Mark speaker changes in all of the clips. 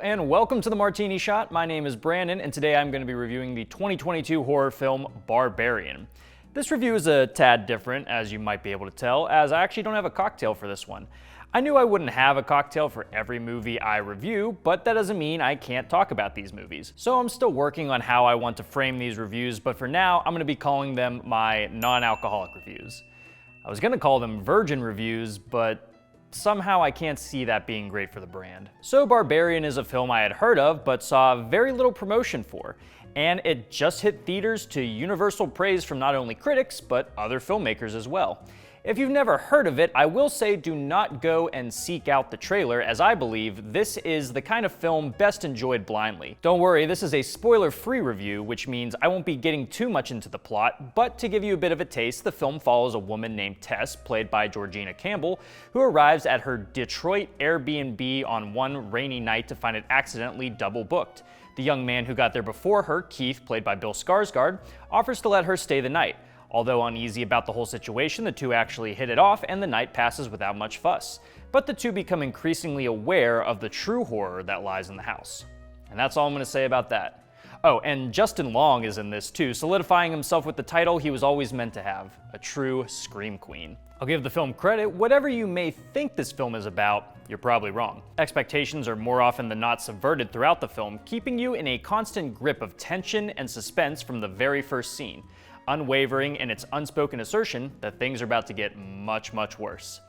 Speaker 1: and welcome to the Martini Shot. My name is Brandon, and today I'm going to be reviewing the 2022 horror film Barbarian. This review is a tad different, as you might be able to tell, as I actually don't have a cocktail for this one. I knew I wouldn't have a cocktail for every movie I review, but that doesn't mean I can't talk about these movies. So I'm still working on how I want to frame these reviews, but for now, I'm going to be calling them my non-alcoholic reviews. I was going to call them virgin reviews, but somehow I can't see that being great for the brand. So Barbarian is a film I had heard of, but saw very little promotion for, and it just hit theaters to universal praise from not only critics, but other filmmakers as well. If you've never heard of it, I will say do not go and seek out the trailer, as I believe this is the kind of film best enjoyed blindly. Don't worry, this is a spoiler-free review, which means I won't be getting too much into the plot, but to give you a bit of a taste, the film follows a woman named Tess, played by Georgina Campbell, who arrives at her Detroit Airbnb on one rainy night to find it accidentally double booked. The young man who got there before her, Keith, played by Bill Skarsgård, offers to let her stay the night. Although uneasy about the whole situation, the two actually hit it off and the night passes without much fuss. But the two become increasingly aware of the true horror that lies in the house. And that's all I'm going to say about that. Oh, and Justin Long is in this too, solidifying himself with the title he was always meant to have, a true scream queen. I'll give the film credit, whatever you may think this film is about, you're probably wrong. Expectations are more often than not subverted throughout the film, keeping you in a constant grip of tension and suspense from the very first scene, unwavering in its unspoken assertion that things are about to get much, much worse.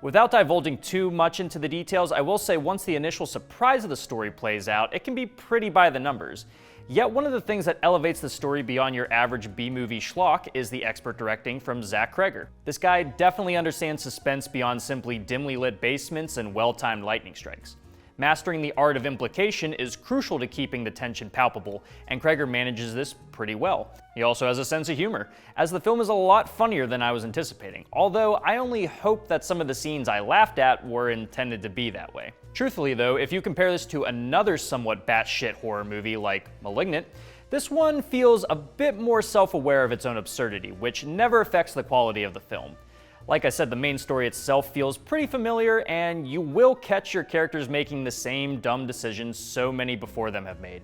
Speaker 1: Without divulging too much into the details, I will say once the initial surprise of the story plays out, it can be pretty by the numbers. Yet one of the things that elevates the story beyond your average B-movie schlock is the expert directing from Zach Cregger. This guy definitely understands suspense beyond simply dimly lit basements and well-timed lightning strikes. Mastering the art of implication is crucial to keeping the tension palpable, and Cregger manages this pretty well. He also has a sense of humor, as the film is a lot funnier than I was anticipating, although I only hope that some of the scenes I laughed at were intended to be that way. Truthfully though, if you compare this to another somewhat batshit horror movie like *Malignant*, this one feels a bit more self-aware of its own absurdity, which never affects the quality of the film. Like I said, the main story itself feels pretty familiar, and you will catch your characters making the same dumb decisions so many before them have made.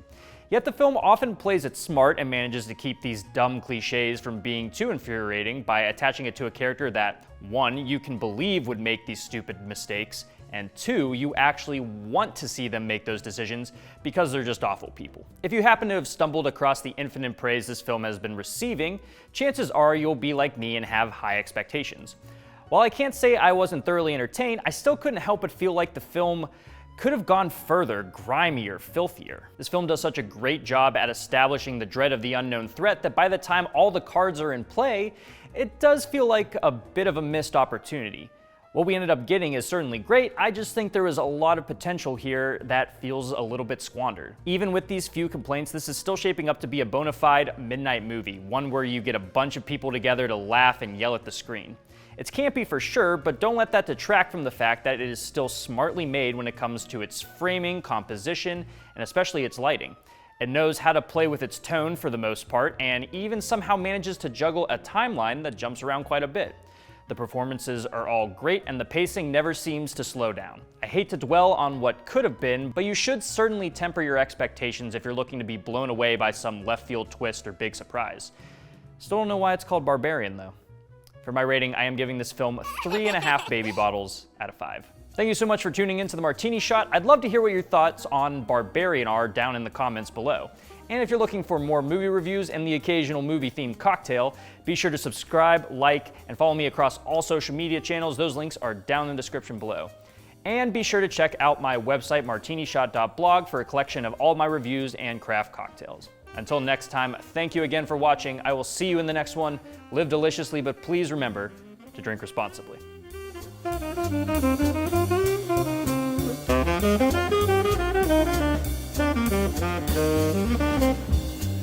Speaker 1: Yet the film often plays it smart and manages to keep these dumb cliches from being too infuriating by attaching it to a character that, 1, you can believe would make these stupid mistakes, and 2, you actually want to see them make those decisions because they're just awful people. If you happen to have stumbled across the infinite praise this film has been receiving, chances are you'll be like me and have high expectations. While I can't say I wasn't thoroughly entertained, I still couldn't help but feel like the film could have gone further, grimier, filthier. This film does such a great job at establishing the dread of the unknown threat that by the time all the cards are in play, it does feel like a bit of a missed opportunity. What we ended up getting is certainly great, I just think there was a lot of potential here that feels a little bit squandered. Even with these few complaints, this is still shaping up to be a bona fide midnight movie, one where you get a bunch of people together to laugh and yell at the screen. It's campy for sure, but don't let that detract from the fact that it is still smartly made when it comes to its framing, composition, and especially its lighting. It knows how to play with its tone for the most part, and even somehow manages to juggle a timeline that jumps around quite a bit. The performances are all great, and the pacing never seems to slow down. I hate to dwell on what could have been, but you should certainly temper your expectations if you're looking to be blown away by some left field twist or big surprise. Still don't know why it's called Barbarian though. For my rating, I am giving this film 3.5 baby bottles out of 5. Thank you so much for tuning in to the Martini Shot. I'd love to hear what your thoughts on Barbarian are down in the comments below. And if you're looking for more movie reviews and the occasional movie-themed cocktail, be sure to subscribe, like, and follow me across all social media channels. Those links are down in the description below. And be sure to check out my website, martinishot.blog, for a collection of all my reviews and craft cocktails. Until next time, thank you again for watching. I will see you in the next one. Live deliciously, but please remember to drink responsibly.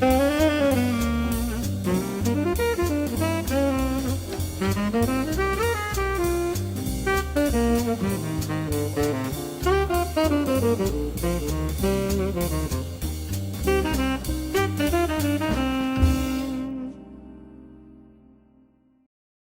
Speaker 1: Thank you.